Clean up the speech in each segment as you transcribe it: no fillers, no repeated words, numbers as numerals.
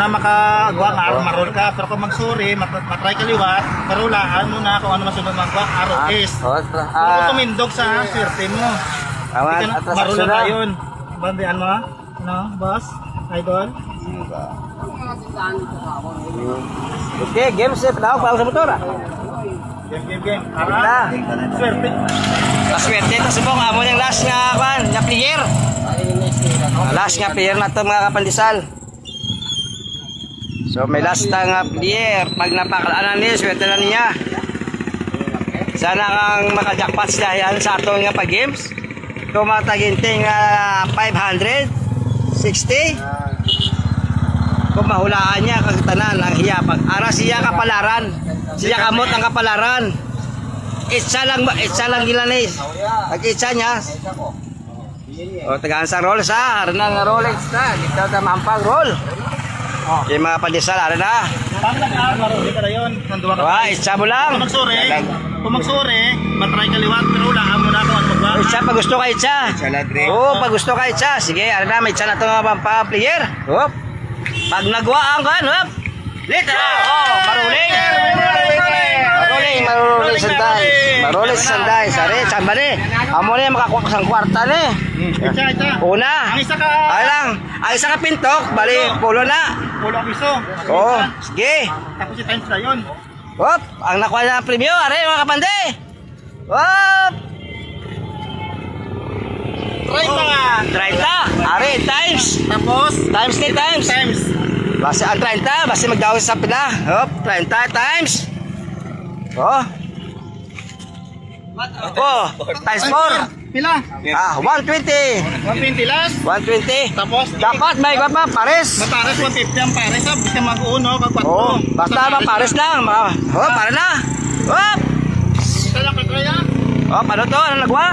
makagwa nga marol ka. Pero kung magsuri, matry kaliwat, parulaan mo na kung ano masunod magwa, araw is. Pero kung tumindog sa swerte mo. Marol na yun. Bandian mo? Ano, boss? Idol? Okay, game set na ako sa motor. Game. Ara, swerte. Paswerte ito subong amo yung last nga kan, nga player. Last nga player na to mga kapandisal. So may last nga player pag napakalaan ni swerte na niya. Sana kang makajackpot siya yan sa ato nga pag games. Tumataginting 560. Kung mahulaan niya kagtanan ang hiya pag ara siya kapalaran. Siya kamot ang kapalaran. Itsa lang gilanis. Pag itsa niya. O tagaan sa roll sa. Harana nga Rolex na. Dito na mampag roll. Yung mga pandesal. Harana. Pag nag-marol ka na yun. Itsa mo lang. Kung magsuri, matry kaliwat, pero ulaan mo na kung ano magwa. Itsa pag gusto ka itsa. Oo, pag gusto ka itsa. Sige, harana may itsa na ito mga player. Hop. Pag nagwaan ka, hop. Lito. Oh, maruling. Maruling sanday. Sari, samba ni. Amo ni makakuha sa kwarta ni. Itsa. Una. Ang isa ka. Ay lang. Ang isa ka pintok, bali pulo na. Pulo piso. Oo, sige. Tapos si times na yun. Hop, ang nakuha na premyo, are mga kapande. Hop. 30. Are times. Tapos, Times ni times. times. Basta ang 30, basta magdawis sa pila. Hop, 30 times. Oh. Oh, times 4. Pila? 120. 120 last. 120. Tapos, Dapat may iba pa, pares. mapares 150 ang pares. Basta mag-uno, kag-4. Oh, basta mapares lang. Oh, para na. Hop. Ito lang kaya. Oh, paano to? Ano nagwa?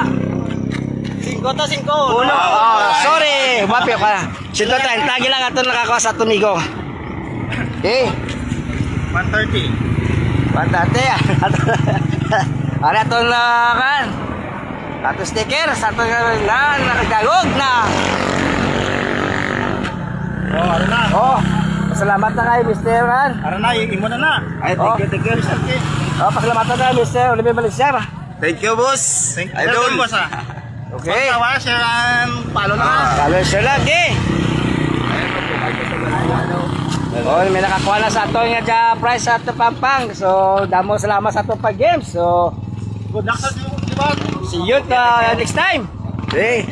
5 to 5. Uno. Oh, sorry. Mapio ka. 130. Lagi lang ito nakakuha sa tumigo. Okay. 130. Pantate. Ano ito na kan? Ato sticker. Sa ito na nakagagog na. Oh, ano na? Oh, salamat na kayo, Mr. Ran. Ano na, imo na na. Ay, thank you. Oh, pasalamatan na kayo, Mr. Oliver Valenciana. Thank you, boss. Thank you. Idol. Boss, ah. Okay. Pagkawa, share and follow na. Sabi sir lang, di. Oh, may nakakuha na sa ato nga prize sa ato Pampang. So, damo salamat sa ato pag-games. So, Good luck sa iyo, di ba? see you next time. Okay.